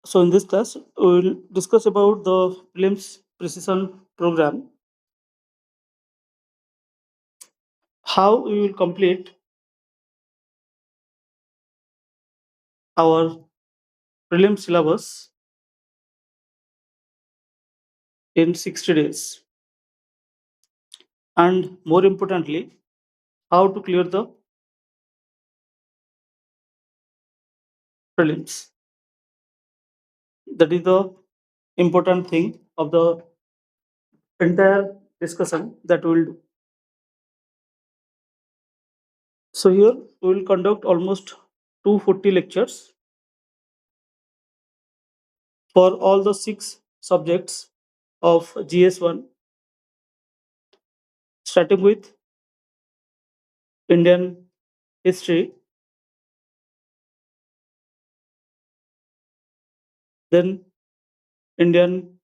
So in this class, we will discuss about the Prelims Precision Program, how we will complete our prelim syllabus in 60 days, and more importantly, how to clear the prelims. That is the important thing of the entire discussion that we will do. So here we will conduct almost 240 lectures for all the 6 subjects of GS1, starting with Indian history, then Indian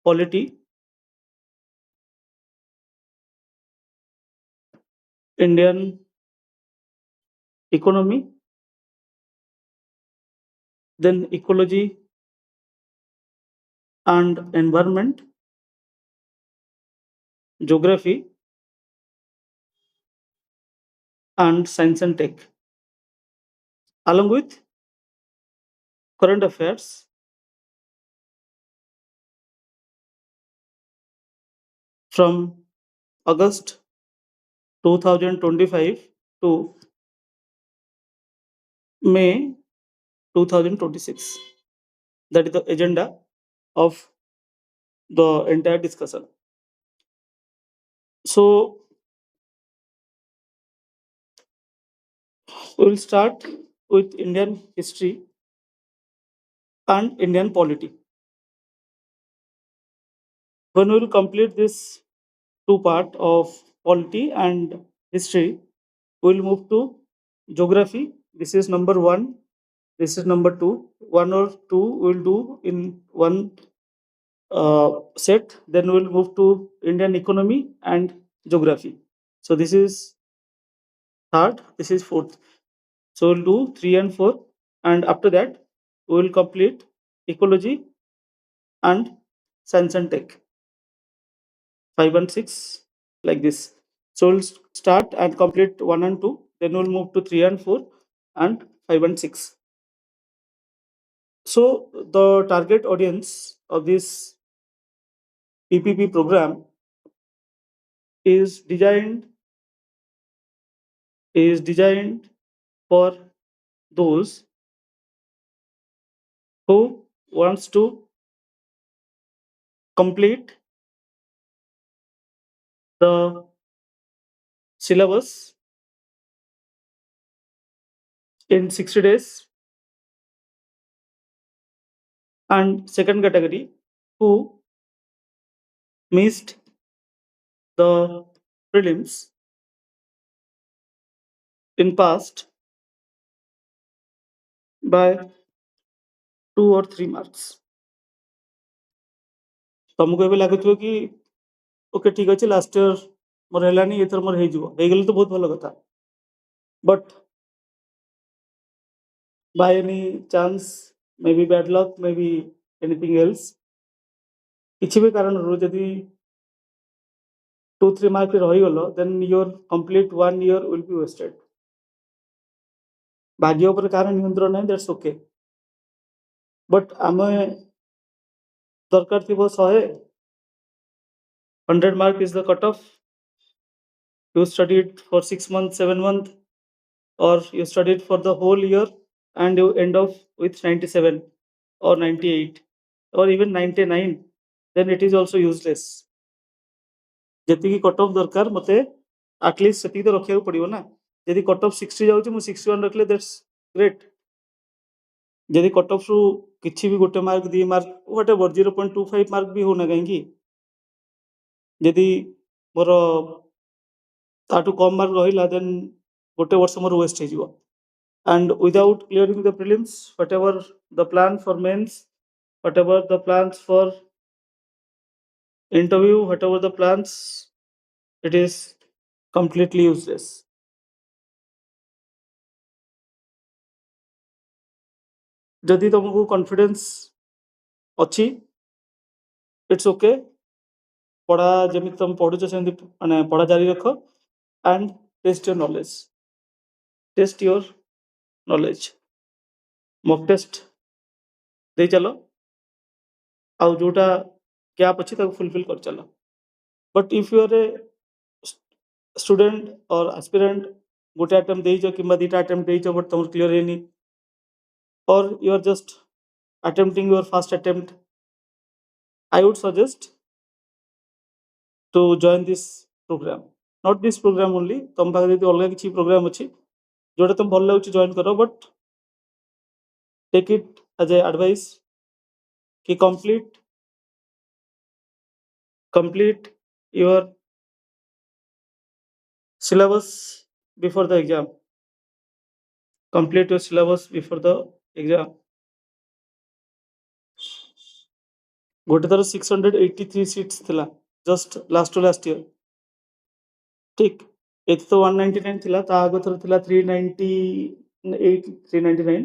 polity, Indian economy, then ecology and environment, geography, and science and tech, along with current affairs from August 2025 to May 2026. That is the agenda of the entire discussion. So we will start with Indian history and Indian polity. When we will complete this two part of polity and history, we will move to geography. This is number one. This is number two. One or two we will do in one set. Then we will move to Indian economy and geography. So this is third. This is fourth. So we'll do 3 and 4, and after that we will complete ecology and science and tech, 5 and 6, like this. So we'll start and complete 1 and 2, then we'll move to 3 and 4 and 5 and 6. So the target audience of this PPP program is designed for those who wants to complete the syllabus in 60 days, and second category who missed the prelims in past by 2 or 3 marks. ତମକୁ ଏବେ ଲାଗୁଥିବ କି okay ଠିକ ଅଛି last year ମୋର ହେଲାନି ଏଥର ମୋର ହେଇଯିବ, ହେଇଗଲେ ତ ବହୁତ ଭଲ କଥା, but by any chance, maybe bad luck, maybe anything else, କିଛି ବି କାରଣରୁ ଯଦି 2-3 mark ରହିଗଲ, then your complete 1 year will be wasted. ଭାଗ୍ୟ ଉପରେ କାହାର ନିୟନ୍ତ୍ରଣ ନାହିଁ, that's okay, but ଆମେ ଦରକାର ଥିବ 100 mark is the cutoff. You studied for 6 months, 7 months, or you studied for the whole year and you end up with 97 or 98 or even 99, then it is also useless. ଯେତିକି cut off ଦରକାର ମୋତେ at least ସେତିକି ତ ରଖିବାକୁ ପଡ଼ିବ ନା. ଯଦି cut off 60 ଯାଉଛି ମୁଁ 61 ରଖିଲେ ଦ୍ୟାଟ୍ସ ଗ୍ରେଟ୍. ଯଦି କଟ୍ ଅଫ୍ରୁ କିଛି ବି 1 mark 2 mark whatever 0.25 mark ବି ହଉନା କାହିଁକି, ଯଦି ମୋର ତାଠୁ କମ୍ ମାର୍କ ରହିଲା ଦେନ୍ ଗୋଟେ ବର୍ଷ ମୋର ୱେଷ୍ଟ ହେଇଯିବ. And without clearing the prelims, whatever the plan for mains, whatever the plans for interview, whatever the plans, it is completely useless. जदि तुमको कॉन्फिडेंस अच्छी इट्स ओके पढ़ा जमी तुम पढ़ुच सेमती माने पढ़ा जारी रख and test your knowledge mock test दे चलो आउ जोटा गैप अच्छी फुलफिल कर चलो but if you are a student or aspirant गोटे अटेम्प्ट देइछ कि दुटा अटेम्प्ट देइछ बट तुम क्लियर हेनी or you are just attempting your first attempt, I would suggest to join this program. Not this program only, तुम पाखे यदि अलग किसी प्रोग्राम अच्छी जोटा तुम भल लगुच जॉइन करो but take it as a advice कि complete your syllabus before the exam. Complete your syllabus before the exam. गोटे थर 683 सीट्स थिला just last to last year ठीक एत तो 199 थिला ता आगो थर थिला 398 399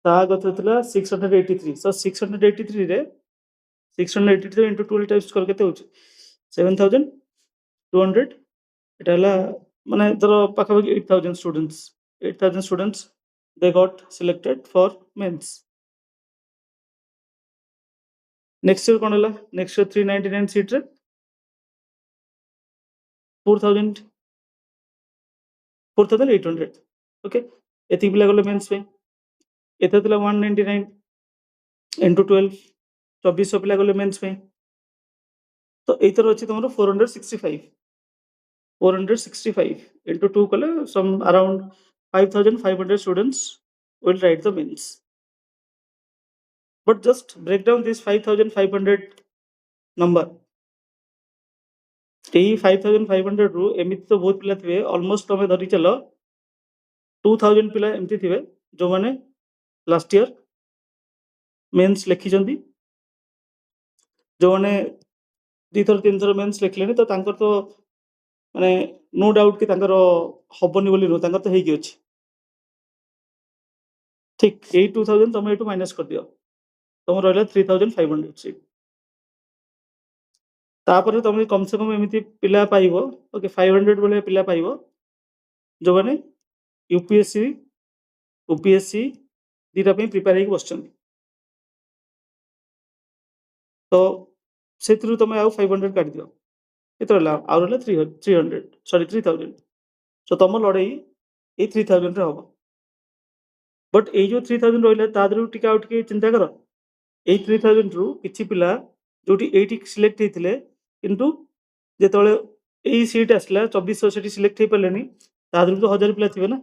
ता आगो थर थिला 683 सो 683 रे 683 into 12 टाइम्स कर केते होची 7200 एटा हला माने धर पाखापाखि 8000 students they got selected for mains next year कोन हला नेक्स्ट ईयर 399 सीट रे 4800 ओके एति पिला गले मेंस पे एते थिला 199 into 12 2400 पिला गले मेंस पे तो एथर अछि तमरो 465 into 2 कले some around 5500 students will write the mains but just break down this 5500 number এই 5500 रु एमिति तो बहुत पिला थिबे ऑलमोस्ट तमे धरि चलो 2000 पिला एमिति थिबे जो माने लास्ट ईयर मेंस लिखि जंदी जो माने दी थर तीन थर मेंस लिखलेनी तो तांकर तो माने नो डाउट कि तांकर हबनी बोली नो तांकर तो हेगी अछि ठीक 2000 तमे एटू माइनस कर दियो तम रहला 3500 सीट तापर तमे कम से कम एमिति पिला पाइबो ओके 500 बोले पिला पाइबो जो माने यूपीएससी ओपीएससी दीटा पे प्रिपेयर हेक बसछन तो सेतिरु तमे आउ 500 काट दियो केते रहला आउ रहला 300 सॉरी 3000 सो तम लड़ाई ए 3000 रे होबो बट ए जो 3000 रहला तादरु टिका आउट के चिंता करो ए 3000 रु किछि पिला जोटी 80 सिलेक्ट हेथिले किंतु जेतळे ए सीट आसला 2400 सेठी सिलेक्ट हे पलेनी तादरु तो 1000 पिला थिबे ना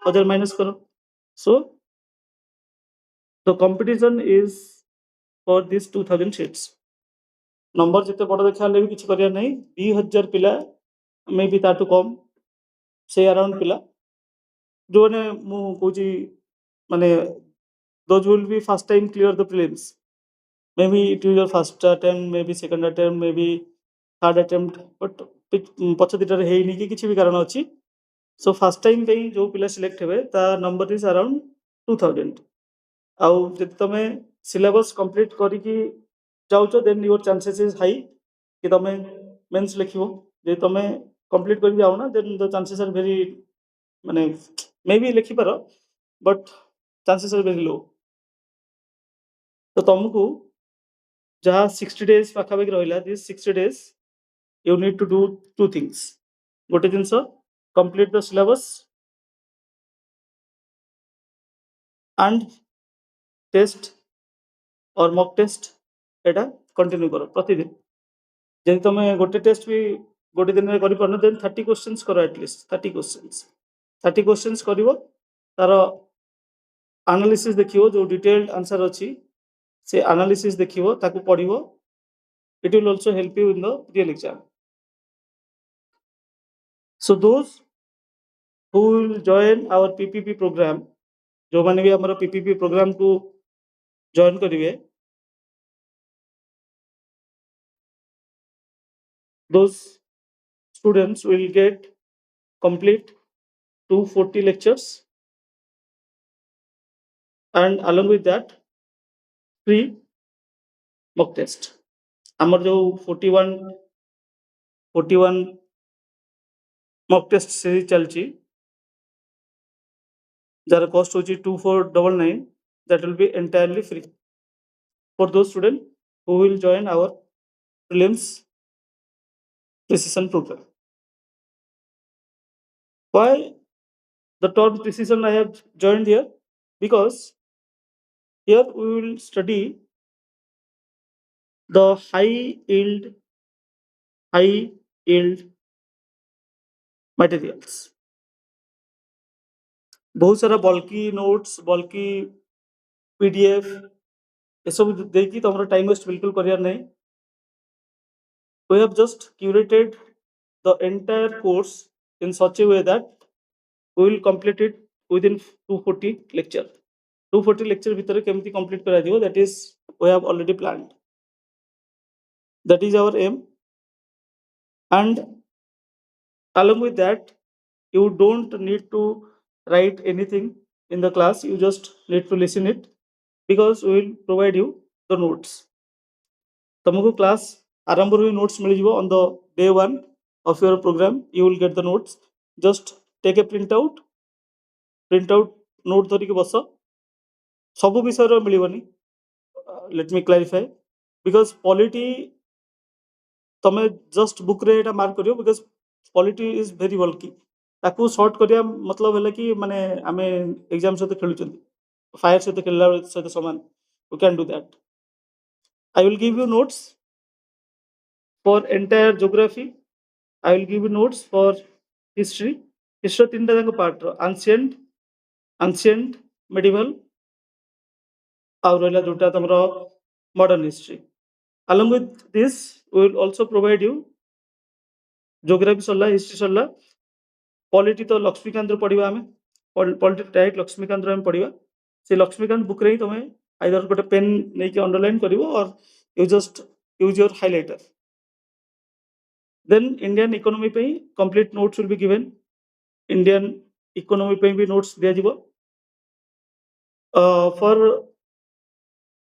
1000 माइनस करो so the competition is for this 2000 seats number जिते बड़ देखा ले भी किछि करिया नै 2000 पिला मे भी ताटू कम से अराउंड पिला जो ने मु कोची माने those will be first time clear the prelims maybe it is your first attempt maybe second attempt maybe third attempt but पछ दिटर हेइनी कि किछि भी कारण अछि सो फर्स्ट टाइम पे जो पिला सिलेक्ट हेबे ता नंबर इज अराउंड 2000 आउ जति तमे सिलेबस कंप्लीट करी कि जाउचो then your chances is high कि तमे मेंस लिखिबो जे तमे कंप्लीट करी जाउ ना then the chances are very माने मे बी लिखि पारो but chances are very low तो तुमको जहाँ 60 days पाखापाखि रहा this 60 days you need to do two things गोटे जिनस complete the syllabus and test or mock test एटा कंटिन्यू करो प्रतिदिन जदि तुम गोटे टेस्ट भी गोटे दिन में करि परन देन 30 क्वेश्चंस करो एटलिस्ट 30 क्वेश्चंस करिवो तार एनालिसिस देखिवो जो डिटेल्ड आंसर अछि से एनालिसिस देखिवो ताकू पढिवो it will also help you in the real exam so those who will join our ppp program जो माने भी हमर ppp program को join करिवे those students will get complete 240 lectures and along with that free mock test. ଆମର ଯୋଉ 41 mock test series ଚାଲିଛି ଯାହାର cost ହେଉଛି 2499, that will be entirely free for those students who will join our prelims precision program. Why the term precision I have joined here? Because here we will study the high yield materials. बहुत सारा बल्कि notes बल्कि PDF ये सब देखी तो हमारा time waste बिल्कुल करियर नहीं. We have just curated the entire course in such a way that we will complete it within 240 lecture. 240 lecture भितर केमती complete करा दियो, that is we have already planned. That is our aim. And along with that, you don't need to write anything in the class, you just need to listen it, because we will provide you the notes. तुमको class आरंभ रू notes मिल जिवो on the day 1 of your program. You will get the notes. Just take a print out note धरिक बस. सब विषय मिलबनी. Let me clarify, because polity तमे just book रे एटा मार्क करियो, because polity is very bulky. ताकू short करिया मतलब है कि माने आमे एग्जाम सहित खेलुचंदी, फायर सहित खेलला सहित समान. You can do that. I will give you notes for entire geography. I will give you notes for history. History तीनटा जाक पार्ट, ancient, medieval और रहला जोटा तमरो modern history. Along with this, we will also provide you geography Sarla, history Sarla, polity तो लक्ष्मीकांत रो पढ़िबा हमें. polity direct Laxmikant रो हम पढ़िबा. से Laxmikant book रे ही तमे आइदर गोटे पेन नै कि अंडरलाइन करिवो, और you just use your highlighter. Then Indian economy पे complete notes will be given. Indian economy पे भी notes दिया जिवो. For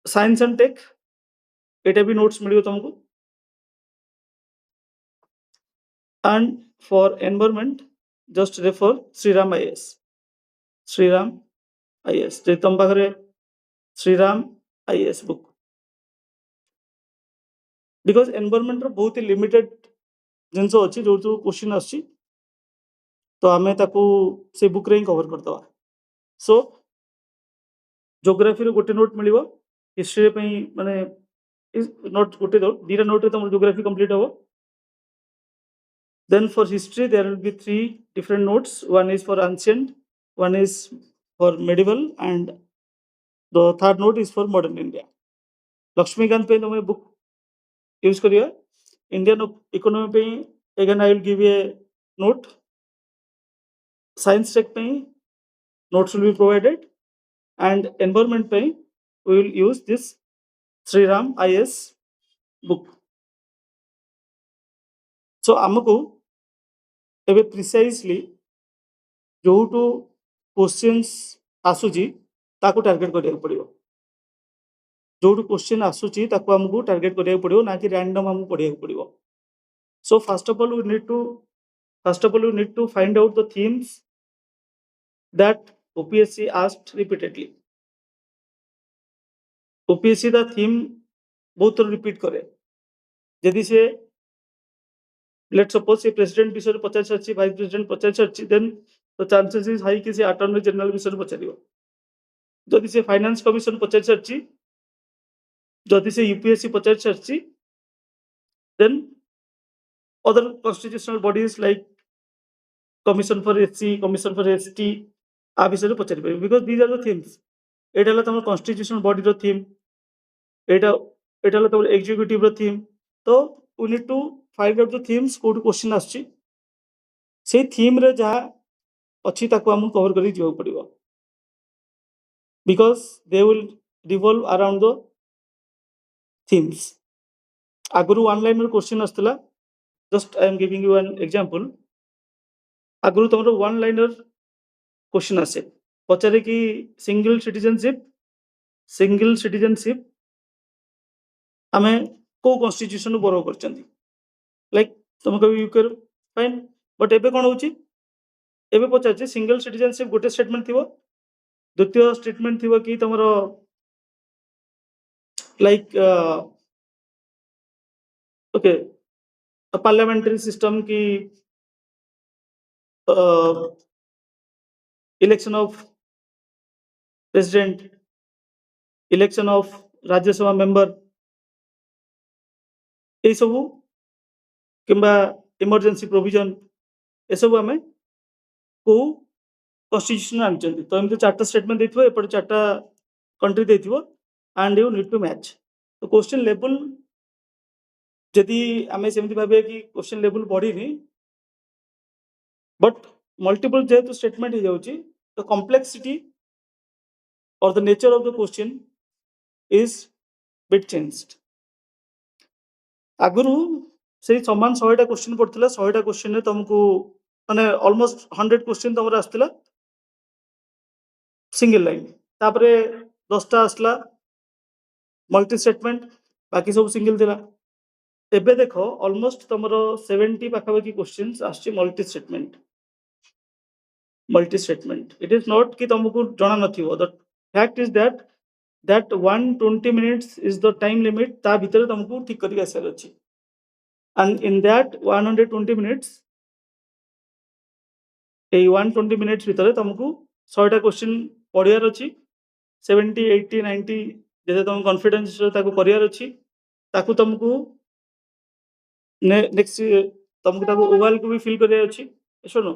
science and tech एटा भी notes मिलियो तुमको. And for environment just refer Sriram IAS. Sriram IAS जे तुम पाखरे Sriram IAS book, because environment रो बहुत ही लिमिटेड जिनसो अछि जो जो क्वेश्चन आछि तो आमे ताकू से बुक रे कवर करतवा. सो ज्योग्राफी रो गोटे नोट मिलिबो. हिस्ट्री पे माने नोट गोटे दीटा नोट रे तुम ज्योग्राफी कंप्लीट हो. Then for history there will be 3 different notes. One is for ancient, one is for medieval, and the third note is for modern India. Lakshmikant पे तुम book use करियो. Indian economy पे again I will give you a note. Science tech पे notes will be provided, and environment पे we will use this Sriram IS book. So आमको एबे precisely जोटू questions आसुची ताको टार्गेट करिया पड़ियो. जोटू क्वेश्चन आसुची ताको हमको टार्गेट करिया पड़ियो, ना कि रैंडम हमको पढ़िया पड़ियो. So first of all we need to find out the themes that OPSC asked repeatedly. OPSC दा थीम बहुत थोड़ा रिपीट करे. यदि से let's suppose से प्रेसिडेंट विषय पचार छाची, वाइस प्रेसिडेंट पचार छाची, then the chances is high कि से अटॉर्नी जनरल विषय पचारियो. यदि से फाइनेंस कमिशन पचार छाची, यदि से यूपीएससी पचार छाची, then other constitutional bodies like commission for SC, commission for ST आ विषय पचारि परिबे, because these are the themes. एटा हला तमर constitutional body रो theme, एटा हला तमर executive रो theme. तो we need to find out the themes code question आछि, से थीम रे जहा अछि ताको हम कवर करि जियो पड़िबो, because they will revolve around the themes. आगुरु वन लाइनर क्वेश्चन आस्तला. Just I am giving you an example. आगुरु तमरो वन लाइनर क्वेश्चन आसे पचारे कि सिंगल सिटीजनशिप सिंगल सिटीजनशिप आमे को कॉन्स्टिट्यूशन बोरो करचंदी लाइक तुम कभी यूके फाइन बट एबे कोन होची एबे पचाचे सिंगल सिटीजनशिप गोटे स्टेटमेंट थिबो द्वितीय स्टेटमेंट थिबो कि तमरो लाइक ओके पार्लियामेंट्री सिस्टम की election of president election of Rajya Sabha member A सबू किंबा इमरजेंसी प्रोविजन ए सब आमे को कॉन्स्टिट्यूशन आनचंदी तो एमते चारटा स्टेटमेंट देथिबो एपट चारटा कंट्री देथिबो and you need to match तो क्वेश्चन लेवल जदि आमे सेमति भाबे कि क्वेश्चन लेवल बढ़िनी बट मल्टीपल जेहेतु स्टेटमेंट हो जाउची द कॉम्प्लेक्सिटी और the nature of the question is bit changed आगुरु से समान 100टा क्वेश्चन पड़थिला 100टा क्वेश्चन रे तुमको माने ऑलमोस्ट 100 क्वेश्चन तमरा आस्तिला सिंगल लाइन तापरे 10टा आसला मल्टी स्टेटमेंट बाकी सब सिंगल थिला एबे देखो ऑलमोस्ट तमरो 70 पाखापाखि क्वेश्चंस आछि multi statement it is not कि तुमको जणा नथिबो the fact is that 120 minutes is the time limit ता भीतर तुमको ठीक करी आसर अछि and in that 120 minutes A 120 minutes भितर तुमको 100टा क्वेश्चन पढ़ियार अछि 70 80 90 जदि तुम कॉन्फिडेंस ताको करियार अछि ताको तुमको नेक्स्ट तुमको ताको ओवल को भी फिल करियार अछि सुनो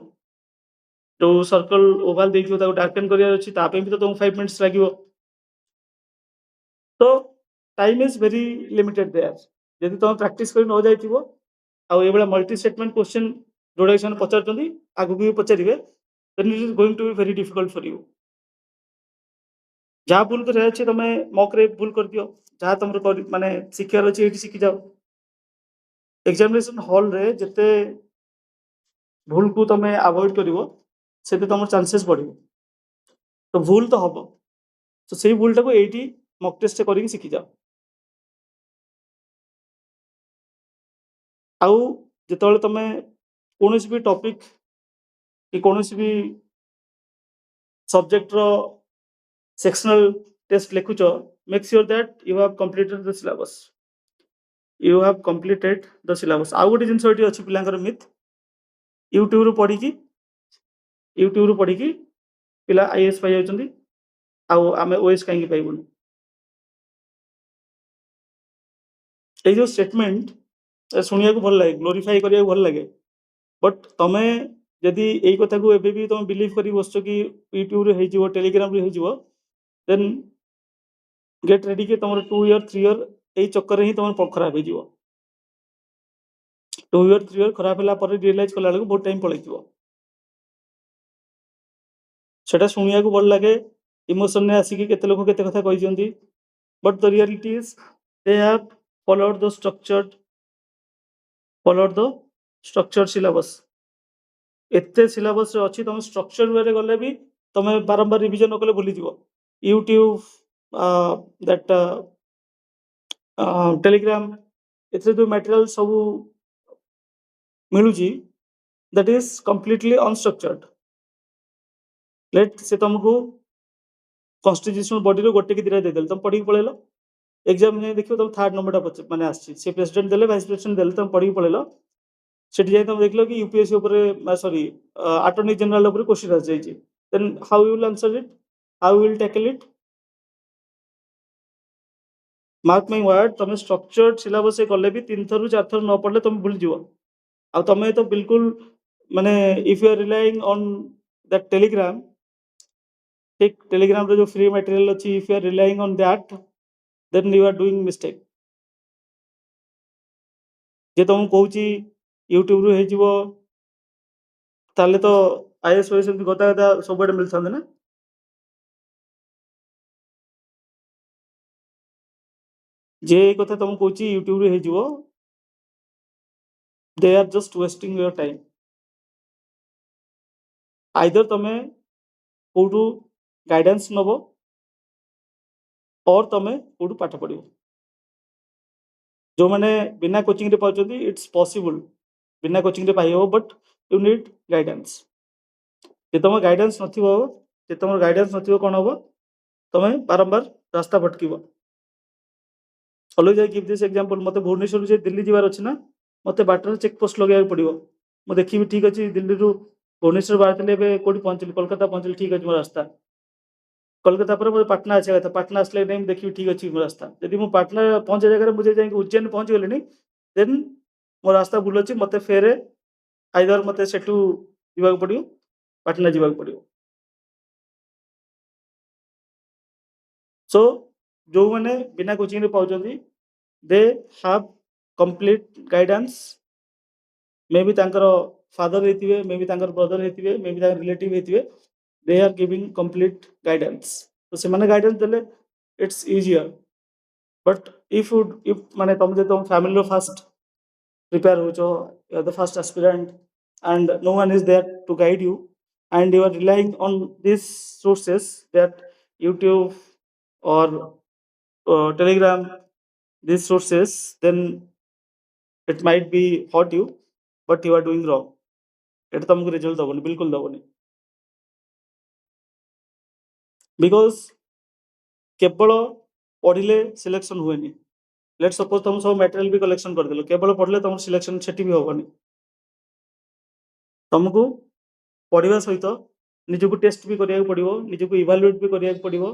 जो सर्कल ओवल देखियो ताको डार्कन करियार अछि ता पे भी तो तुमको 5 मिनिट्स लागिवो तो time is very limited there जदि तुम प्रैक्टिस कर न जाइथिबो आ ए बेला मल्टी स्टेटमेंट क्वेश्चन जोड़ा से पचारचंदी आगु भी पचारिबे then it is going to be very difficult for you जहाँ भूल कर अच्छे तुम मॉक रे भूल कर दियो जहाँ तुम माने शिक्षार अच्छे ये शिखी जाओ एग्जामिनेशन हॉल रे जिते भूल को तुम अवॉइड करिवो से तुम चांसेस बढ़ियो तो भूल तो हम तो से भूलटा को एटी मॉक टेस्ट करके शिखी जाओ आउ जिते तुम कौन भी टॉपिक कि कौन भी सब्जेक्ट रो सेक्शनल टेस्ट लिखुच make sure that you have completed the syllabus आउ गोटे जिनस ये अच्छी पिलांकर मिथ यूट्यूब रू पढ़ी पिला आईएएस पाई जाउछंती आउ आमे ओएस कहीं पाइबुन ए जो स्टेटमेंट शुनिया को भल लगे ग्लोरीफाई करिया भल लगे बट तमे जदि एई कथा को एबे भी तुम बिलीव करी बसछो कि यूट्यूब रे हे जिवो टेलीग्राम रे हे जिवो देन गेट रेडी के तुम 2 ईयर 3 ईयर एई चक्कर रे ही तुम खराब हो जिवो 2 ईयर 3 ईयर खराब होला पर रियलाइज कला लगे बहुत टाइम पळैतिवो सेटा शुनिया को भल लगे इमोशन ने आसी कि केते लोक केते कथा कहि जंती but the reality is they have followed the structured syllabus एते सिलेबस रे अछि तुम स्ट्रक्चर वे रे गले भी तुम बारंबार रिवीजन न कले भूली जीवो यूट्यूब दैट टेलीग्राम एथे जो मटेरियल सब मिलुची that is completely unstructured let say तुमको कॉन्स्टिट्यूशनल बॉडी रो गोटे की दिरा दे देल तुम पढ़ी पळेलो एग्जाम में देखियो तुम थर्ड नंबर माने आछि से प्रेसिडेंट देले वाइस प्रेसिडेंट देले तुम पढ़ी पळेलो सेठी जाई तुम देखलो कि यूपीएससी ऊपर सॉरी अटॉर्नी जनरल ऊपर क्वेश्चन आ जाई then how you will answer it how you will tackle it mark my word तुम स्ट्रक्चर्ड सिलेबस से गले भी 3 थर 4 थर न पढ़ले तुम भूल जीवो आ तुम तो बिल्कुल माने if you are relying on that Telegram ठीक टेलीग्राम रे जो फ्री मटेरियल अछि if you are relying on that then you are doing mistake जे तुम कहूची यूट्यूब रू हे जीवो ताले तो आईएएस वाइस गदा गदा सब बड़े मिल थांदे ना जे कथा तुम कहूची यूट्यूब रू हे जीवो they are just wasting your time either तमे कोठू गाइडेंस नबो और तमे कोठु पाठ पढ़िबो जो माने बिना कोचिंग रे पाउचंदी इट्स पॉसिबल बिना कोचिंग रे पाई हो बट यू नीड गाइडेंस जे तुम गाइडेंस नथिबो जे तुम गाइडेंस नथिबो कोन होबो तमे बारंबार रास्ता भटकीबो always I give this example मते भुवनेश्वर जे दिल्ली जीवार अछि ना मते बाटर चेक पोस्ट लगाय पड़िबो मु देखिबि ठीक अछि दिल्ली रु भुवनेश्वर बाहरले बे कोठी पहुंचली कोलकाता पहुंचली ठीक अछि मोर रास्ता कोलकाता पर मुझे पटना आछे था पटना आसले नहीं देखिबि ठीक अछि मोर रास्ता यदि मु पटना पहुंचे जगह मुझे जाई उज्जैन पहुंच गेलिनी देन मोर रास्ता भूल अछि मते फेरे आइदर मते सेटू जीवाक पड़ियो पटना जीवाक पड़ियो सो जो माने बिना कोचिंग रे पाउचंदी they have complete guidance may be तांकर फादर हेतिबे मे बी तांकर ब्रदर हेतिबे मे बी तांकर रिलेटिव हेतिबे they are giving complete guidance तो से माने गाइडेंस देले इट्स इजियर बट इफ माने तुम फैमिली रो first prepare ho you're the first aspirant and no one is there to guide you and you are relying on these sources that YouTube or Telegram these sources then it might be hurt you but you are doing wrong এটা তোমাকে result দেবনি বিলকুল দেবনি because কেবল পড়িলে selection হুଏନି let suppose तुम सब material भी collection कर देलो केवल पढ़ले तुम सिलेक्शन सेठी भी होबनी तुमको पढ़िबा सहित निजको टेस्ट भी करिया पड़िबो निजको इवैल्यूएट भी करिया पड़िबो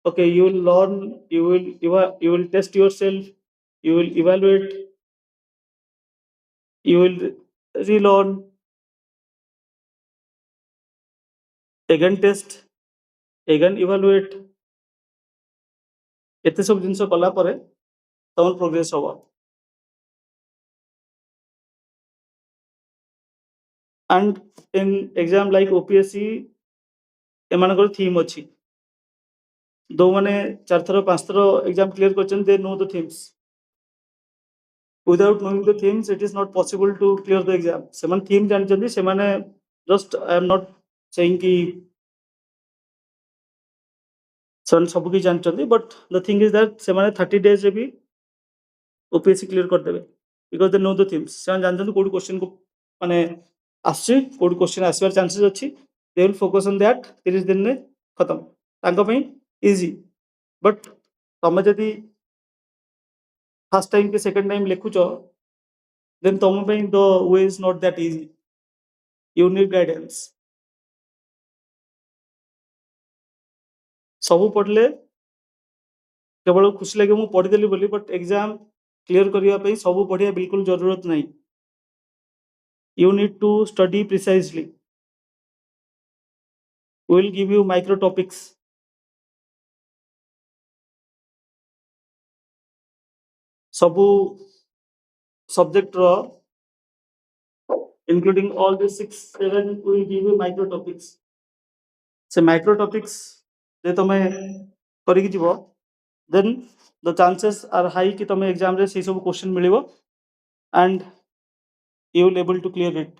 okay you will learn you will test yourself you will evaluate you will relearn again test again evaluate एते सब जिंस कला परे तमर प्रोग्रेस होबो and in exam like OPSC एमानकर थीम अछि दो माने 4 थरो 5 थरो एग्जाम क्लियर करछन they know the themes without knowing the themes it is not possible to clear the exam seman theme जानछन्ती सेमाने just I am not saying कि सन सब की जानछन्ती but the thing is that सेमाने 30 days रे भी OPSC clear कर देबे because they know the themes सेमान जानछन्ती कोड क्वेश्चन को माने आछि कोड क्वेश्चन आसीबार चांसेस अछि they will focus on that 30 दिन रे खत्म तांको पई इजी बट तमे जदी फर्स्ट टाइम के सेकंड टाइम लिखुचो then तम पई the way is not that easy you need guidance सब पढ़ले केवल खुशी लगे मु पढ़ी देली बोली बट एग्जाम क्लियर करिया पई सब पढ़िया बिल्कुल जरूरत नहीं you need to study precisely we will give you micro topics सबु subject ro including all the 6 7 we will give you micro topics से micro topics जे तमे करी जीवो then the chances are high कि तमे एग्जाम रे से सब question मिलिबो and you will able to clear it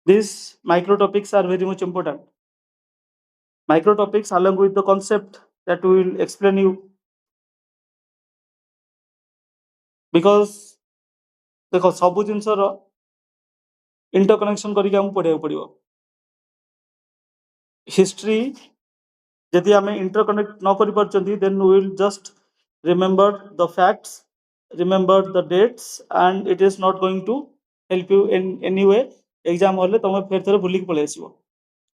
these micro topics are very much important micro topics along with the concept that we will explain you because देखो सब जिनस interconnection करके हमको पढ़िया पड़ो हिस्ट्री यदि आम इंटरकनेक्ट न कर पार्चंती then we will just remember the facts remember the dates and it is not going to help you in any way exam hall तुम फेर थे भूलिक पलि आसो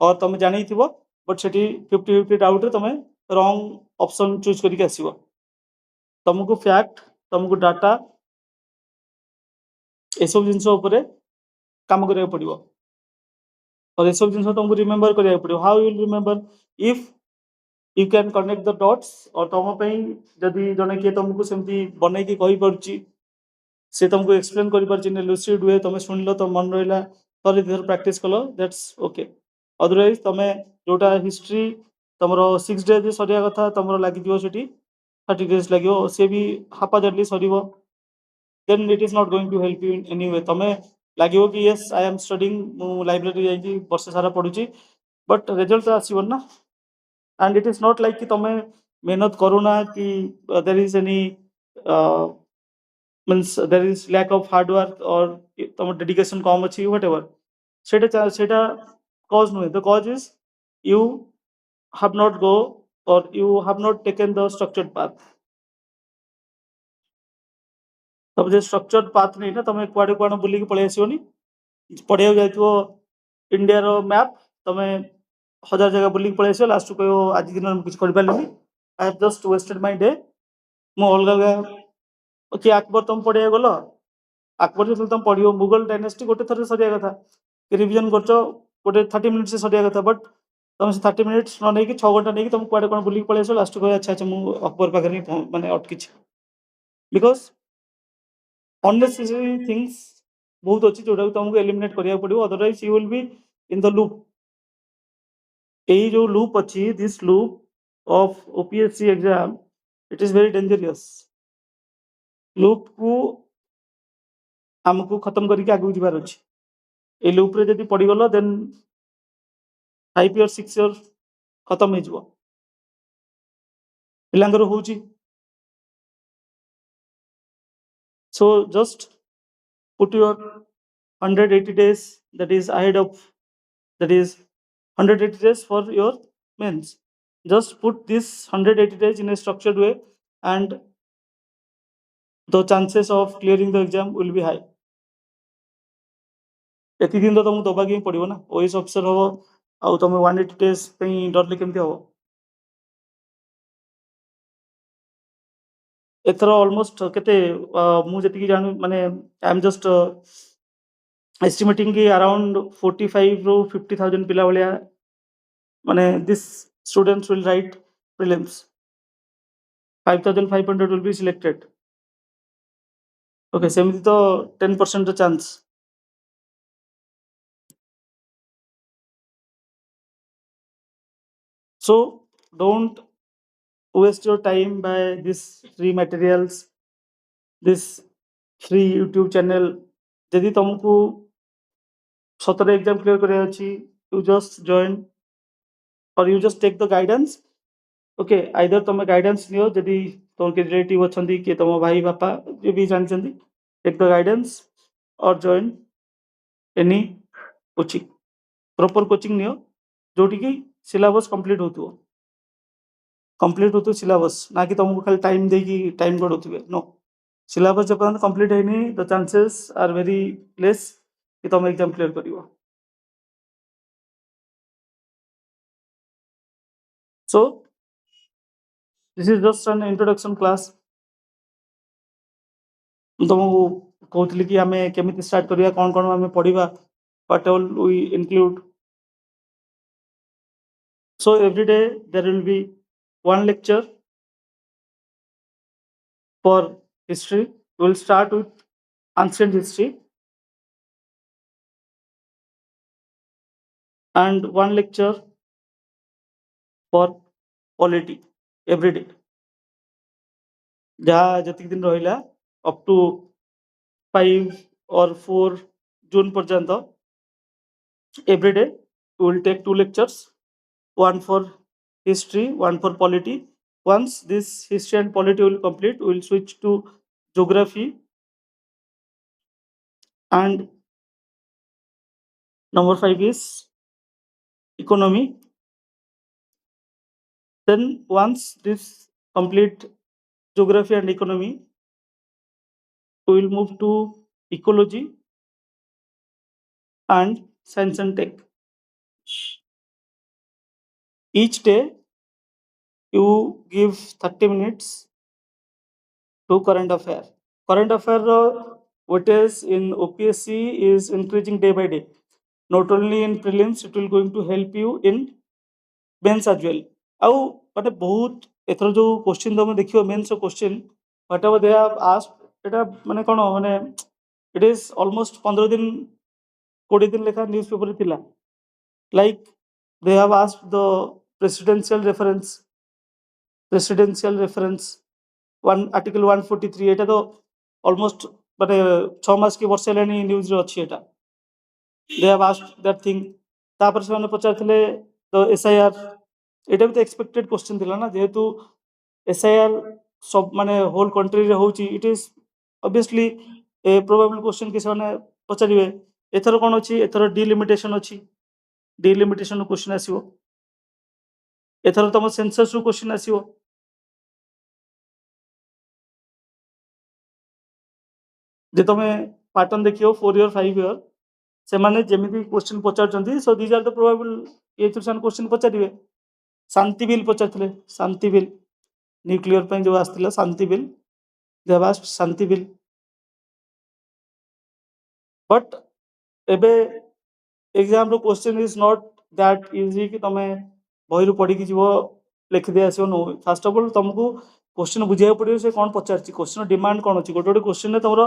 और तुम जानी थी बट से 50-50 डाउट रे तुम रॉन्ग ऑप्शन चूज करके आसो तुमको फैक्ट तुमको डाटा ये सब जिनस काम करा पड़ो और ये सब जिन तुमको रिमेंबर करा पड़ो how you will remember if you can connect the dots और तुम जदि जड़े किए तुमको सेमती बनई कही पार्ची से तुमको एक्सप्लेन कर लुसिड वे तुम शुणिल तुम मन रहा थोड़े थर प्रैक्टिस कल दैट्स ओके अदरवाइज तुम जोटा हिस्ट्री तुम 6 डेज सरिया कथा तुम लगे से 30 डेज लगे सी भी हापाजली sir then it is not going to help you in any way तमे लागिवो कि yes I am studying मु लाइब्रेरी जाई वर्ष सारा पढुची बट रिजल्ट आसीबन ना and it is not like कि तमे मेहनत करो ना कि there is any uh, means there is lack of hard work or तम dedication कम अच्छी whatever सेटा cause नुहे the cause is you have not go or you have not taken the structured path तब जे structured path नहीं ना तमे कुआडे कुआडे बुली के पळे आसीओनी पढ़िया जाइथिबो इंडिया रो मैप तमे हजार जगह बुली के पळे आसीओ लास्ट को आज दिन में कुछ कर पालिनी I have just wasted my day मो अलगा कि अकबर तुम पढ़िया गलो अकबर जो तुम पढ़ियो मुगल डायनेस्टी गोटे थरे सरिया कथा रिवीजन करछो गोटे 30 मिनिट्स से सरिया कथा बट तुम से 30 मिनिट्स न नहीं कि 6 घंटा नहीं कि तुम कुआडे कोन बुली के पळे आसीओ लास्ट को अच्छा अच्छा मु अकबर पाखरे नहीं माने अटकी बिकॉज unnecessary things बहुत अच्छी जोटा तुमको एलिमिनेट करिया पड़ियो otherwise you will be in the loop यही जो लूप अच्छी this loop of OPSC exam it is very dangerous loop को हमको खत्म करके आगु जीवार अच्छी ए लूप रे जदी पड़ी गलो देन 5 इयर 6 इयर खत्म हो जीवो पिलांगर होउची so just put your 180 days that is ahead of that is 180 days for your means just put this 180 days in a structured way and the chances of clearing the exam will be high एति दिन तो तुमको दबा के पड़ो ना OS officer हो आउ तुम 180 days पे डरले केमती हो एथर ऑलमोस्ट केते मु जति जानु माने आई एम जस्ट एस्टिमेटिंग कि अराउंड 45 रो 50,000 पिला भलिया माने this students will write prelims 5,500 will be selected okay सेमती तो 10% chance so don't waste your time by this free materials this free YouTube channel यदि तुमको सतरे एग्जाम क्लियर करे अछि you just join or you just take the guidance okay either तुम guidance लियो यदि तुम के रिलेटिव अछंती कि तुम भाई बापा जे भी जानछंती take the guidance or join any coaching proper coaching नियो जोटी की सिलेबस कंप्लीट होतो सिलेबस ना कि तुमको खाली टाइम देगी टाइम गड़ोथिबे नो सिलेबस जब पर्यंत कंप्लीट हैनी the chances are very less कि तुम एग्जाम क्लियर करिवो so this is just an introduction class तुमको कहूली कि आम केमी स्टार्ट करिया कौन कौन आम पढ़ा what all we include so every day there will be one lecture for history we will start with ancient history and one lecture for polity every day जहाँ जतिक दिन रहिला up to 5 or 4 June पर्यंत every day we will take 2 lectures one for history one for polity once this history and polity will complete we will switch to geography and number 5 is economy then once this complete geography and economy we will move to ecology and science and tech each day you give 30 minutes to current affair weightage in OPSC is increasing day by day not only in prelims it will going to help you in mains as well आउ माने बहुत एथर जो question तुम देखियो mains question whatever they have asked एटा माने कोन माने it is almost 15 दिन 20 दिन लेखा न्यूज़पेपर थिला like they have asked the presidential reference one article 143 एटा तो ऑलमोस्ट माने 6 मास की वर्ष लेनी न्यूज़ रे अछि एटा दे हैव आस्क्ड दैट थिंग तापर से माने पचारथिले द एसआईआर एटा भी तो एक्सपेक्टेड क्वेश्चन थिला ना, जेहेतु एसआईआर सब माने होल कंट्री रे होची, it is obviously A probable question कि से पचारिबे। एथर कोन अछि, एथर डिलिमिटेशन अछि, डिलिमिटेशन क्वेश्चन आसीबो। एथर तम सेंसस रु क्वेश्चन आसीबो। जे तमे पैटर्न देखियो 4 ईयर 5 ईयर से माने जेमिति क्वेश्चन पचारचंती, so these are the probable ए थ्रू क्वेश्चन पचारिबे। शांति बिल पचारथिले, शांति बिल न्यूक्लियर पे जो आसथिला Shanti bill, they have asked Shanti bill. But एबे एग्जाम रो question is not that easy कि तमे बहिरु पढ़ी कि जीवो लिखि दे आसीबो। नो, फर्स्ट ऑफ ऑल तुमको क्वेश्चन बुझिया पड़ियो से कोन पचारची, क्वेश्चन डिमांड कोन अछि। गोटे गोटे क्वेश्चन ने तमरो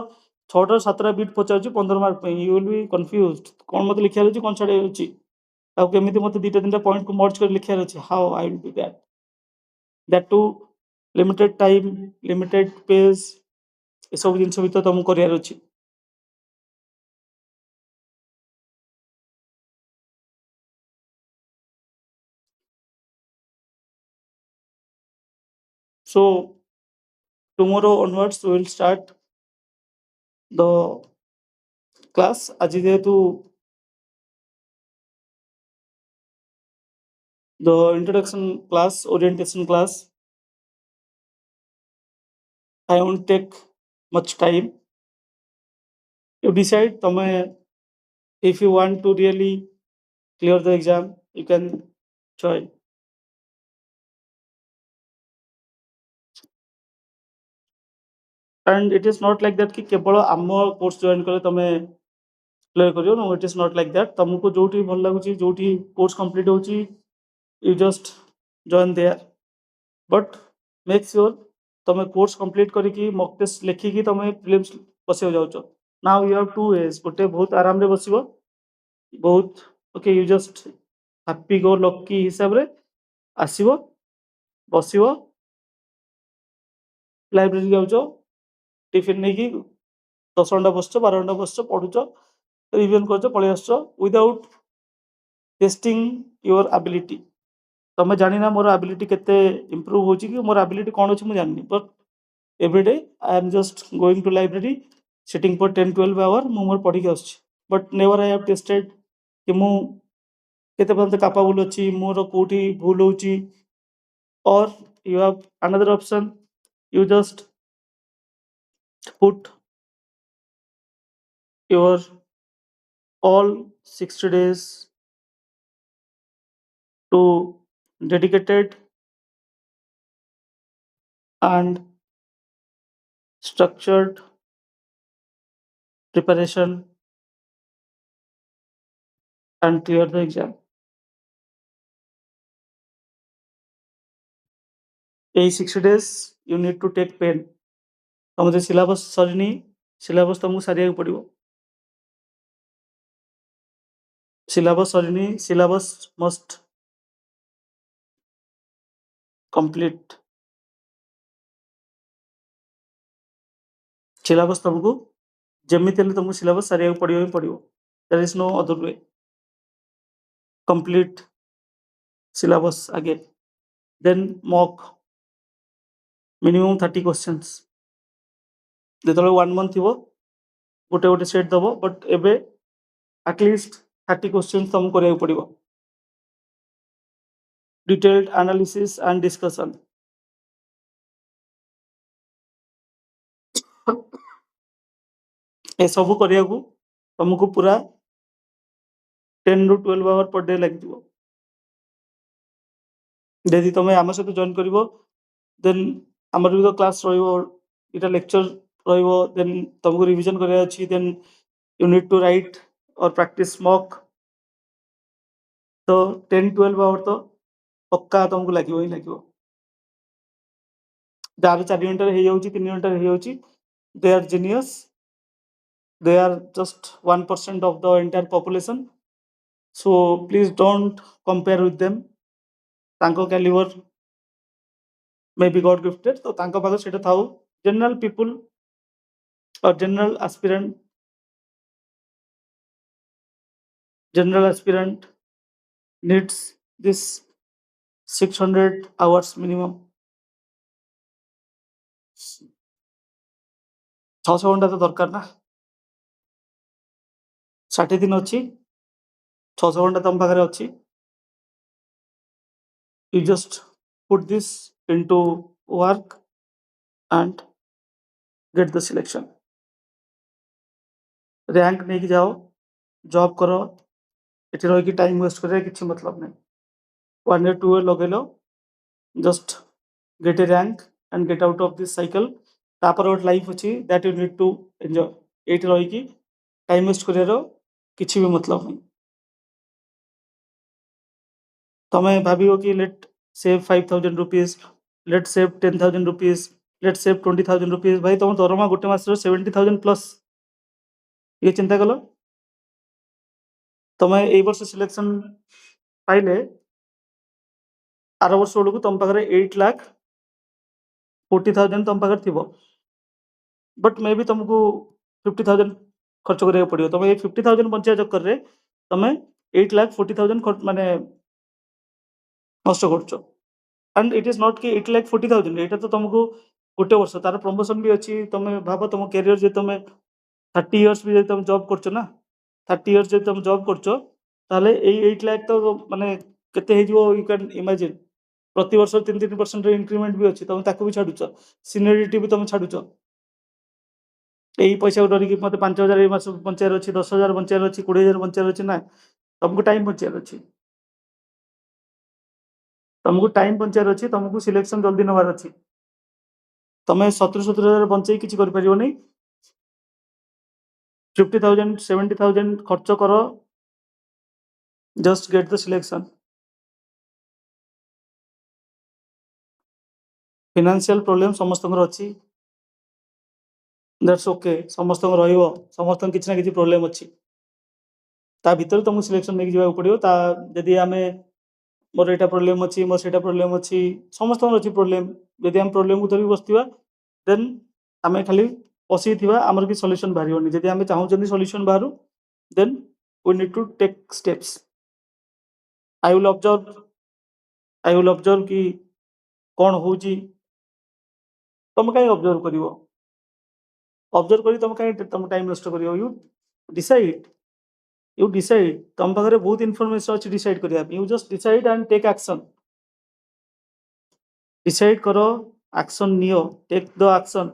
6 टा 7 टा बिट पचारची 15 मार्क पे, यू विल बी कंफ्यूज्ड कोन मते लिखिया अछि कोन छाडे अछि, आ केमिति मते दुटा तीनटा पॉइंट को मर्ज कर लिखिया अछि। How I will do that to limited time, limited page, ए सब जिंस भी तो तुमको करियर अछि। So tomorrow onwards we will start the class। আজি যেহেতু the introduction class, orientation class, I won't take much time। You decide tame, if you want to really clear the exam, you can join। And it is not like that कि केवल आम course join करे तमे clear करियो। No, it is not like that. तुमको जोठी भल लागुची, जोठी कोर्स कंप्लीट होची, you just join there. But make sure तमे कोर्स कंप्लीट करिकी मॉक टेस्ट लेखिकी तमे प्रीलिम्स बसियो जाउचो। नाउ यू हैव टू वेज, गोटे बहुत आराम रे बसिबो, बहुत okay, you just happy go lucky हिसाब रे आसीबो, बसिबो, लाइब्रेरी जाउचो, टिफिन नहीं कि 10 घंटा बसछ, 12 घंटा बसछ, पढ़ुछ, रिवीजन करछ, पळै आसछ विदाउट टेस्टिंग योर एबिलिटी। तमे जानि ना मोर एबिलिटी केते इंप्रूव होची कि मोर एबिलिटी कोन अछि मु जाननी। But every day I am just going to library, sitting for 10-12 hour, मु मोर पढ़ी के आसछ। But never I have tested कि मु केते पर्यंत कैपेबल अछि, मोर कोठी भूल होची। और you have another option, you just put your all 60 days to dedicated and structured preparation and clear the exam। এই 60 days you need to take pen। ତମ ଯେ ସିଲାବସ୍ ସରିନି, ସିଲାବସ୍ ତମକୁ ସାରିବାକୁ ପଡ଼ିବ। ସିଲାବସ୍ ସରିନି, ସିଲାବସ୍ ମଷ୍ଟ କମ୍ପ୍ଲିଟ୍। ସିଲାବସ୍ ତମକୁ ଯେମିତି ହେଲେ ତମକୁ ସିଲାବସ୍ ସାରିବାକୁ ପଡ଼ିବ ହିଁ ପଡ଼ିବ। There is no other way. Complete syllabus आगे, then mock minimum 30 questions। ଯେତେବେଳେ 1 month ଥିବ ଗୋଟେ ଗୋଟେ ସେଟ୍ ଦବ, ବଟ୍ ଏବେ एटलिस्ट 30 क्वेश्चन तुमको କରିବାକୁ पड़िବ। Detailed analysis and discussion. ए सब କରିବାକୁ तुमको पूरा 10 ରୁ 12 आवर पर डे ଲାଗିଯିବ। ଯଦି ତମେ ଆମ ସହିତ ଜଏନ୍ କରିବ, ଦେନ୍ ଆମର ବି ତ କ୍ଲାସ୍ ରହିବ, ଏଇଟା ଲେକ୍ଚର ରହିବ, ଦେନ୍ ତମକୁ ରିଭିଜନ କରିବାର ଅଛି, ଦେନ୍ ୟୁ ନିଡ୍ ଟୁ ରାଇଟ୍ और प्रैक्टिस मॉक। तो 10-12 आवर तो पक्का तुमको लगे ही लगे। जार 4 घंटे हो जाऊँगी, 3 घंटे हो जाऊँगी, they are genius, they are just 1% of the entire population। so please don't compare with them। तांको calibre may be god gifted, तो तांको पाखरे सेटा थाउ। जनरल पीपल और general aspirant needs this 600 hours minimum. 600 ଘଣ୍ଟା ତ ଦରକାର ନା। 60 ଦିନ ଅଛି, 600 ଘଣ୍ଟା ତମ ପାଖରେ ଅଛି। You just put this into work and get the selection. Rank नहीं जाओ, जॉब करो, ଏଠି ରହିକି ଟାଇମ୍ ୱେଷ୍ଟ କରିବା କିଛି ମତଲବ ନାହିଁ। 1 year 2 year ଲଗେଇ लो, just get a rank and get out of this cycle. ତାପରେ ଗୋଟେ ଲାଇଫ୍ ଅଛି that you need to enjoy. ଏଇଠି ରହିକି ଟାଇମ୍ ୱେଷ୍ଟ କରିବାର କିଛି ବି ମତଲବ ନାହିଁ। ତମେ ଭାବିବ କି late save 5,000 rupees, late save 10,000 rupees, late save 20,000 rupees। ଭାଇ ତମ ଦରମା ଗୋଟେ ମାସର 70,000 ପ୍ଲସ୍। ଇଏ ଚିନ୍ତା କଲ, ତମେ ଏଇ ବର୍ଷ ସିଲେକ୍ସନ୍ ପାଇଲେ ଆର ବର୍ଷ ବେଳକୁ ତମ ପାଖରେ 8,40,000 ତମ ପାଖରେ ଥିବ, ବଟ୍ ମେ ବି ତମକୁ 50,000 ଖର୍ଚ୍ଚ କରିବାକୁ ପଡ଼ିବ। ତମେ ଏଇ 50,000 ବଞ୍ଚିବା ଚକ୍କରରେ ତମେ 8,40,000 ମାନେ ନଷ୍ଟ କରୁଛ। ଆଣ୍ଡ ଇଟ୍ ଇଜ୍ ନଟ୍ କି 8,40,000, ଏଇଟା ତ ତମକୁ ଗୋଟେ ବର୍ଷ, ତାର ପ୍ରମୋସନ୍ ବି ଅଛି। ତମେ ଭାବ ତମ କ୍ୟାରିୟର ଯଦି ତମେ 30 years ବି ଯଦି ତମେ ଜବ୍ କରୁଛ ନା, 30 years ଯଦି ତମେ ଜବ୍ କରୁଛ, ତାହେଲେ ଏଇ 8 lakh ତ ମାନେ କେତେ ହେଇଯିବ ୟୁ କ୍ୟାନ୍ ଇମାଜିନ୍। ପ୍ରତିବର୍ଷ 3% ଇନକ୍ରିମେଣ୍ଟ ବି ଅଛି, ତମେ ତାକୁ ବି ଛାଡୁଛ, ସିନିୟରିଟି ବି ତମେ ଛାଡୁଛ। ଏଇ ପଇସାକୁ ଡରିକି ମତେ 5,000 ଏଇ ମାସ ବଞ୍ଚାଇବାର ଅଛି, 10,000 ବଞ୍ଚାଇବାର ଅଛି, 20,000 ବଞ୍ଚାଇବାର ଅଛି, ନା ତମକୁ ଟାଇମ୍ ବଞ୍ଚାଇବାର ଅଛି। ତମକୁ ଟାଇମ୍ ବଞ୍ଚାଇବାର ଅଛି, ତମକୁ ସିଲେକ୍ସନ୍ ଜଲ୍ଦି ନେବାର ଅଛି। ତମେ 70,000 ବଞ୍ଚେଇ କିଛି କରିପାରିବନି। 50,000 70,000 ଖର୍ଚ୍ଚ କର, just get the selection. Financial problem ସମସ୍ତଙ୍କର ଅଛି, ଦ୍ୟାଟ୍ସ ଓକେ। ସମସ୍ତଙ୍କ ରହିବ, ସମସ୍ତଙ୍କ କିଛି ନା କିଛି ପ୍ରୋବ୍ଲେମ୍ ଅଛି। ତା ଭିତରେ ତମକୁ ସିଲେକ୍ସନ୍ ନେଇକି ଯିବାକୁ ପଡ଼ିବ। ତା ଯଦି ଆମେ ମୋର ଏଇଟା ପ୍ରୋବ୍ଲେମ୍ ଅଛି, ମୋର ସେଇଟା ପ୍ରୋବ୍ଲେମ୍ ଅଛି, ସମସ୍ତଙ୍କର ଅଛି ପ୍ରୋବ୍ଲେମ୍। ଯଦି ଆମେ ପ୍ରୋବ୍ଲେମ୍କୁ ଧରିକି ବସିଥିବା, ଦେନ୍ ଆମେ ଖାଲି ବସିକି ଥିବା, ଆମର କିଛି ସଲ୍ୟୁସନ୍ ବାହାରିବନି। ଯଦି ଆମେ ଚାହୁଁଛନ୍ତି ସଲ୍ୟୁସନ୍ ବାହାରୁ, ଦେନ୍ we need to take steps. I will observe କି କ'ଣ ହଉଛି। ତମେ କାହିଁ ଅବଜର୍ଭ କରିବ? ଅବଜର୍ଭ କରି ତମେ କାହିଁ ତମ ଟାଇମ୍ ନଷ୍ଟ କରିବ? Decide you decide. ତମ ପାଖରେ ବହୁତ ଇନଫର୍ମେସନ୍ ଅଛି ଡିସାଇଡ୍ କରିବା ପାଇଁ। You just decide and take action. Decide କର, ଆକ୍ସନ୍ ନିଅ, ଟେକ୍ ଦ ଆକ୍ସନ୍।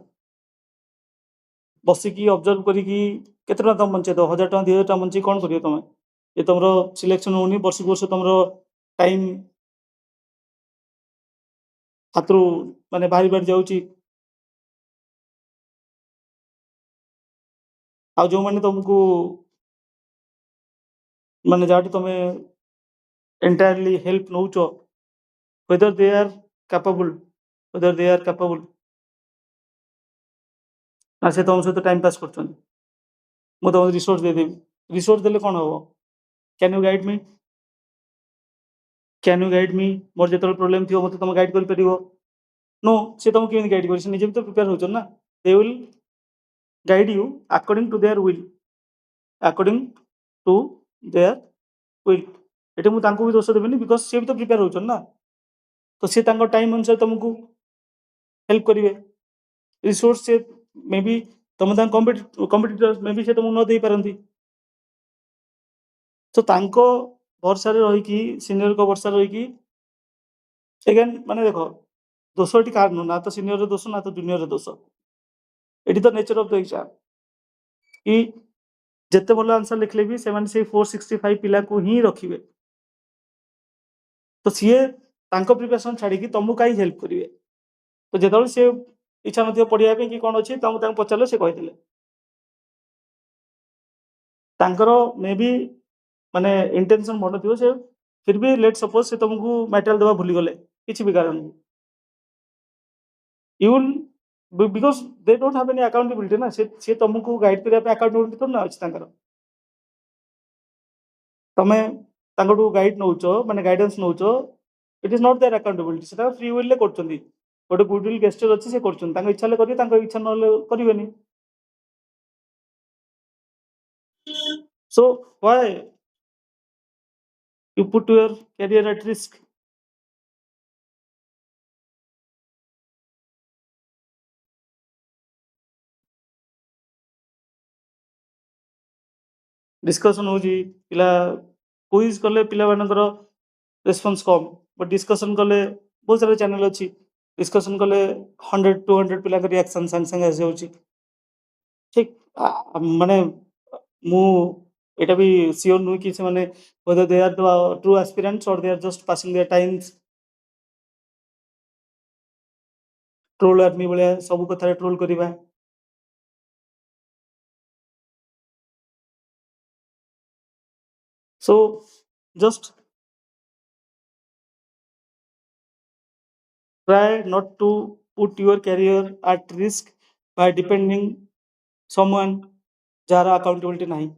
ବସିକି ଅବଜର୍ଭ କରିକି କେତେ ଟଙ୍କା ତମେ ବଞ୍ଚେଇ ଦବ? 1,000 ଟଙ୍କା 2,000 ଟଙ୍କା ବଞ୍ଚେଇ କ'ଣ କରିବ ତମେ? ଯେ ତମର ସିଲେକ୍ସନ୍ ହଉନି, ବର୍ଷକୁ ବର୍ଷ ତମର ଟାଇମ୍ ହାତରୁ ମାନେ ବାହାରି ବାହାରି ଯାଉଛି। ଆଉ ଯେଉଁମାନେ ତମକୁ ମାନେ ଯାହାଠୁ ତମେ ଏଣ୍ଟାୟାରଲି ହେଲ୍ପ ନଉଛ, whether they are capable, ନା ସେ ତମ ସହିତ ଟାଇମ୍ ପାସ୍ କରୁଛନ୍ତି। ମୁଁ ତମକୁ ରିସୋର୍ସ ଦେଇଦେବି, ରିସୋର୍ସ ଦେଲେ କ'ଣ ହବ? କ୍ୟାନ୍ ୟୁ ଗାଇଡ୍ ମି? ମୋର ଯେତେବେଳେ ପ୍ରୋବ୍ଲେମ୍ ଥିବ ମୋତେ ତମେ ଗାଇଡ୍ କରିପାରିବ? नो, ସେ ତମକୁ କେମିତି ଗାଇଡ୍ କରିବେ? ସେ ନିଜେ ବି ତ ପ୍ରିପେୟାର ହେଉଛନ୍ତି ନା। They will guide you according to their will, according to their will. ଏଠି ମୁଁ ତାଙ୍କୁ ବି ଦୋଷ ଦେବିନି, ବିକଜ ସିଏ ବି ତ ପ୍ରିପେୟାର ହେଉଛନ୍ତି ନା। ତ ସିଏ ତାଙ୍କ ଟାଇମ୍ ଅନୁସାରେ ତମକୁ ହେଲ୍ପ କରିବେ। ରିସୋର୍ସ ସେ ମେ ବି ତମେ ତାଙ୍କ କମ୍ପିଟିଟର, ମେ ବି ସେ ତମକୁ ନ ଦେଇପାରନ୍ତି। ତ ତାଙ୍କ ଭରସାରେ ରହିକି, ସିନିୟରଙ୍କ ଭରସାରେ ରହିକି, ଏଗେନ୍ ମାନେ ଦେଖ, ଦୋଷ ଏଠି କାହାର ନୁହଁ, ନା ତ ସିନିୟରର ଦୋଷ, ନା ତ ଜୁନିୟରର ଦୋଷ। ଏଠି ତ ନେଚର ଅଫ ଦ ଏକ୍ସାମ୍ କି ଯେତେ ଭଲ ଆନ୍ସର ଲେଖିଲେ ବି ସେମାନେ ସେଇ 465 ପିଲାକୁ ହିଁ ରଖିବେ। ତ ସିଏ ତାଙ୍କ ପ୍ରିପାରେସନ୍ ଛାଡ଼ିକି ତମକୁ କାହିଁ ହେଲ୍ପ କରିବେ? ତ ଯେତେବେଳେ ସେ ଇଚ୍ଛା ନଥିବ ପଢ଼ିବା ପାଇଁ କି କ'ଣ ଅଛି, ତାଙ୍କୁ ପଚାରିଲେ ସେ କହିଦେଲେ। ତାଙ୍କର ମେ ବି ମାନେ ଇଣ୍ଟେନସନ୍ ଭଲ ଥିବ, ସେ ଫିର୍ ବି ଲେଟ୍ ସପୋଜ ସେ ତମକୁ ମ୍ୟାଟେରିଆଲ ଦେବା ଭୁଲିଗଲେ କିଛି ବି କାରଣରୁ, you will, because they don't have any accountability ନା। ସେ ତମକୁ ଗାଇଡ୍ କରିବା ପାଇଁ ଆକାଉଣ୍ଟେବିଲିଟି ତ ନା ଅଛି ତାଙ୍କର। ତମେ ତାଙ୍କଠୁ ଗାଇଡ୍ ନଉଛ, ମାନେ ଗାଇଡାନ୍ସ ନଉଛ, it is not their accountability. ସେଟା ଫ୍ରି ୱିଲ୍ରେ କରୁଛନ୍ତି, ଗୋଟେ ଗୁଡ୍ ୱିଲ୍ ଗେଷ୍ଟର ଅଛି, ସେ କରୁଛନ୍ତି। ତାଙ୍କ ଇଚ୍ଛା ହେଲେ କରିବେ, ତାଙ୍କ ଇଚ୍ଛା ନହେଲେ କରିବେନି। So why you put your career at risk? Discussion होची पिला क्विज कले पिला मानकर रेस्पॉन्स कम बट डिस्कशन कले बहुत सारा चैनल अच्छी डिस्कशन कले 100-200 पिला रिएक्शन संग संग आसी होची ठीक माने मु एटा भी सियोर नुई कि से माने whether they are the true aspirants or they are just passing their times troll army भलिया सब कथा ट्रोल करिबा so just try not to put your career at risk by depending someone jar accountability नहीं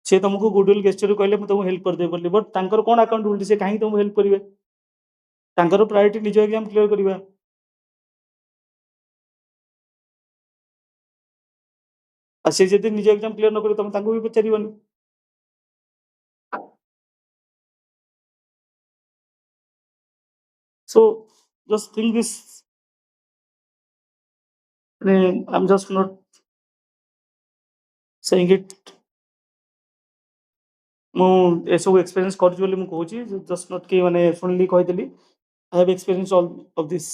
से तुमको goodwill gesture कहले मैं तुमको हेल्प कर दे बोली बट तांकर कोन अकाउंटेबिलिटी से काहे तुमको हेल्प करिवे तांकर प्रायोरिटी निज एग्जाम क्लियर करिवा आ से जदी निज एग्जाम क्लियर न करी तुम तांको भी पचारिबनी so just think this I'm just not saying it ମୁଁ ଏସବୁ ଏକ୍ସପିରିଏନ୍ସ କରିଛି ବୋଲି ମୁଁ କହୁଛି ଜଷ୍ଟ ନଟ୍ କି ମାନେ ଶୁଣିଲି କହିଦେଲି I have experience all of this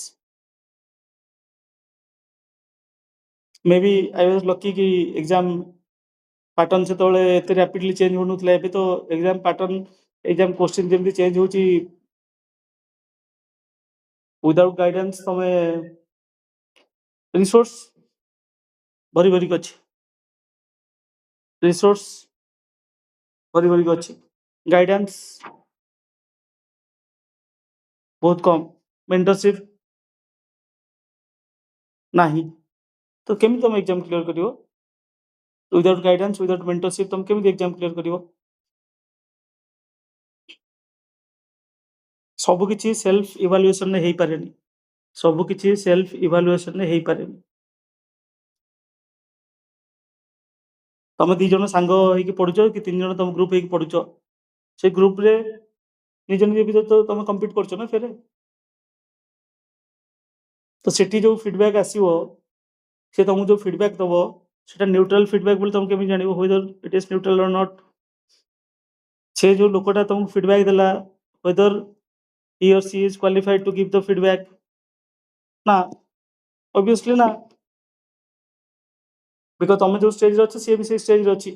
may be I was lucky କି ଏକ୍ଜାମ ପାଟର୍ନ ସେତେବେଳେ ଏତେ ରାପିଡଲି ଚେଞ୍ଜ ହେଉନଥିଲା ଏବେ ତ ଏକ୍ଜାମ ପାଟର୍ନ ଏକ୍ଜାମ କୋଶ୍ଚିନ୍ ଯେମିତି ଚେଞ୍ଜ ହେଉଛି ୱିଦାଉଟ୍ ଗାଇଡାନ୍ସ ତମେ ରିସୋର୍ସ ଭରି ଭରିକି ଅଛି ରିସୋର୍ସ ଭରି ଭରିକି ଅଛି ଗାଇଡାନ୍ସ ବହୁତ କମ୍ ମେଣ୍ଟରସିପ୍ ନାହିଁ ତ କେମିତି ତମେ ଏକ୍ଜାମ କ୍ଲିୟର କରିବ ୱିଦାଉଟ୍ ଗାଇଡାନ୍ସ ୱିଦାଉଟ୍ ମେଣ୍ଟରସିପ୍ ତମେ କେମିତି ଏକ୍ଜାମ କ୍ଲିୟର କରିବ ସବୁ କିଛି ସେଲ୍ଫ ଇଭାଲୁଏସନରେ ହେଇପାରେନି ସବୁ କିଛି ସେଲ୍ଫ ଇଭାଲୁଏସନରେ ହେଇପାରେନି ତମେ ଦି ଜଣ ସାଙ୍ଗ ହେଇକି ପଢୁଛ କି ତିନି ଜଣ ତମ ଗ୍ରୁପ ହେଇକି ପଢୁଛ ସେ ଗ୍ରୁପରେ ନିଜ ନିଜ ଭିତରେ ତ ତମେ କମ୍ପିଟ୍ କରୁଛ ନା ଫେରେ ତ ସେଠି ଯୋଉ ଫିଡବ୍ୟାକ୍ ଆସିବ ସେ ତମକୁ ଯୋଉ ଫିଡବ୍ୟାକ୍ ଦବ ସେଟା ନ୍ୟୁଟ୍ରାଲ ଫିଡବ୍ୟାକ୍ ବୋଲି ତମେ କେମିତି ଜାଣିବ whether it is neutral or not ସେ ଯୋଉ ଲୋକଟା ତମକୁ ଫିଡବ୍ୟାକ୍ ଦେଲା whether he or she is qualified to give the feedback ନା obviously ନା बिकज तुम जो स्टेज अच्छे सी भी से स्टेज अच्छी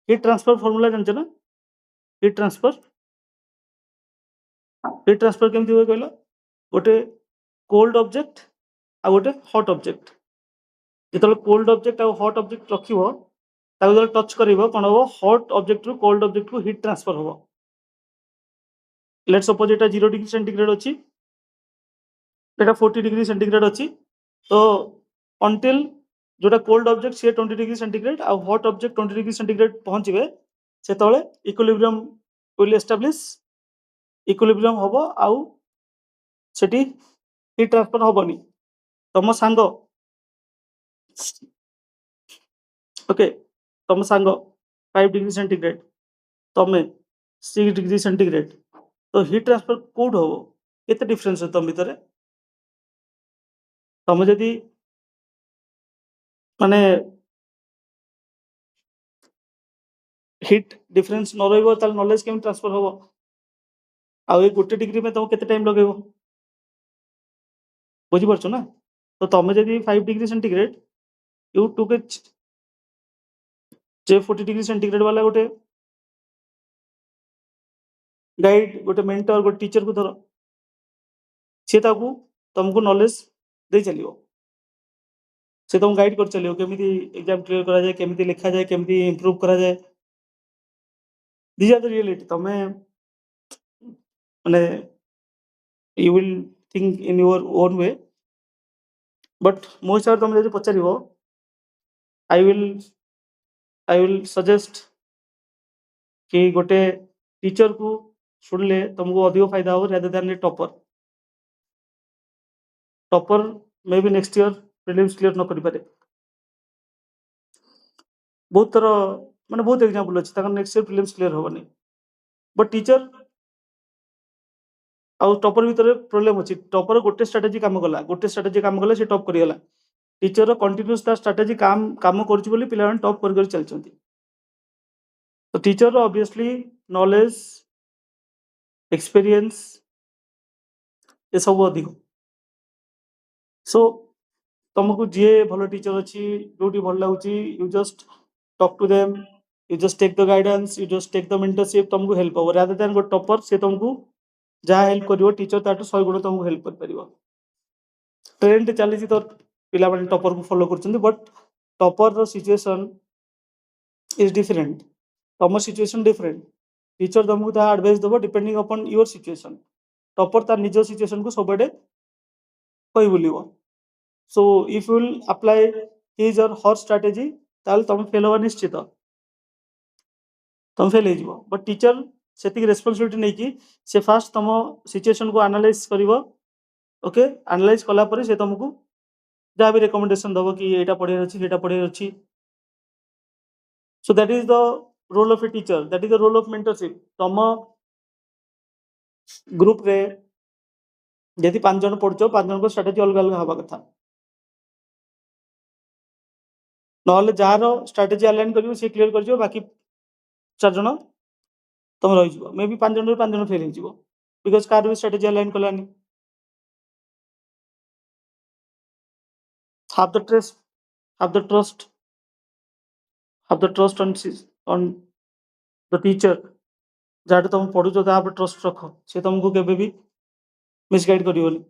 हिट ट्रांसफर फॉर्मूला जानते ना हिट ट्रांसफर केमती हुए कहल गोटे कोल्ड ऑब्जेक्ट आ गोटे हॉट ऑब्जेक्ट जो कोल्ड ऑब्जेक्ट आ हॉट ऑब्जेक्ट रखिबो ताको टच करिवो कोन हो हॉट ऑब्जेक्ट रु कोल्ड ऑब्जेक्ट को हिट ट्रांसफर हो let's suppose Etah 0 degree centigrade अच्छी एटा 40 डिग्री सेंटीग्रेड अच्छी तो अंटिल जोटा कोल्ड ऑब्जेक्ट सी 20 डिग्री सेंटीग्रेड आ हॉट ऑब्जेक्ट 20 डिग्री सेंटीग्रेड पहुंचे से इक्विलिब्रियम विल एस्टाब्लिश इक्विलिब्रियम हम आउ सेठी हिट ट्रांसफर होबनी तुम सांग ओके तुम सांग 5 डिग्री सेंटीग्रेड तुम 6 डिग्री सेंटीग्रेड तो हिट ट्रांसफर कोड हो केते डिफरेंस है तुम भीतर तुम जदि माने हिट डिफरेंस न रहिबो ताल नॉलेज केम ट्रांसफर हो आ ए गोटे डिग्री में तुम केते टाइम लगेबो बुझी परछो ना तो तुम जदि 5 degree centigrade you took A J 40 degree centigrade वाला गोटे गाइड गोटे मेंटर गोटे टीचर को धर सी तुमको नॉलेज दे चलियो से तुम गाइड कर चलियो केमिति एग्जाम क्लियर करा जाए केमिति लिखा जाए केमिति इंप्रूव करा जाए दीज आर द रियलिटी तमे माने you will think in your own way but मो हिसाब तुम जब पचार आई विल सजेस्ट कि गोटे टीचर को शुणिले तुमको अधिक फायदा हो rather than A topper may be next year prelims clear न करि पारे बहुत थर माने बहुत एग्जांपल अछि ताकर नेक्स्ट ईयर प्रीलिम्स क्लियर होबनी बट टीचर आउ टॉपर भीतर प्रॉब्लम अछि टॉपर गोटे स्ट्रेटजी काम कला से टॉप करिगला टीचर कंटिन्यूस ता स्ट्रेटजी काम करुछि बोली पिलाମାନେ टॉप कर चलछन्ती। तो टीचर ऑब्वियसली नॉलेज एक्सपीरियंस ये सब अधिक। सो तुमको जी भल टीचर अच्छी जो भल लगुच you just talk to them, you just take the guidance, you just take the mentorship, तुमको हेल्प हो रादर दैन गो टॉपर से तुमको जहाँ हेल्प करिवो टीचर ताटू 100 गुण तुमको हेल्प कर परिवो। ट्रेंड चली तो पिला माने टॉपर को फॉलो करछन्ती बट टॉपर रो सिचुएशन इज डिफरेंट, तम सिचुएशन डिफरेंट। टीचर तुमको ता एडवाइस देबो depending upon your situation. Topper तार निज सिचुएशन को सबडे कहि बोलिवो। So if you will apply his or her strategy ताल तुम फेल होवा निश्चित, तुम फेल हो। बट टीचर से रेस्पॉन्सिबिलिटी नहीं कि से फास्ट तुम सिचुएशन को एनालाइज करिवो। ओके एनालाइज कला परे से तुमको जहाँ भी रिकमेंडेशन दबो कि एटा पढ़े अछि एटा पढ़े अछि। So that is the role of a teacher, that is the role of mentorship. तुम ग्रुप रे यदि 5 जन पढ़छो 5 जन को स्ट्रेटजी अलग अलग हवा कथा, नहले जार स्ट्रेटजी अलाइन करिवो से क्लियर करजो बाकी 4 जन तुम रहि जिवो। मे बी 5 जन 5 जन फेल हो जिवो बिकॉज़ कार भी strategy align Kalani. have the trust have the trust have the trust on the teacher जहाँ तुम पढ़ुच ट्रस्ट रख, से तुमको केबे भी मिसगाइड करिवोनी।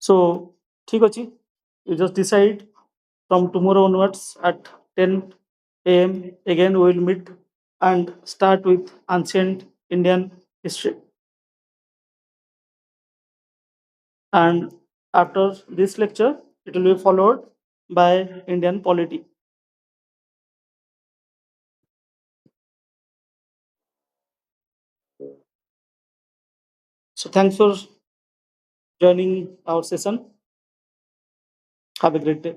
सो ठीक अच्छी, you just decide from tomorrow onwards at 10 a.m. again we will meet and start with ancient Indian history, and after this lecture it will be followed by Indian polity. So thanks for joining our session. Have a great day.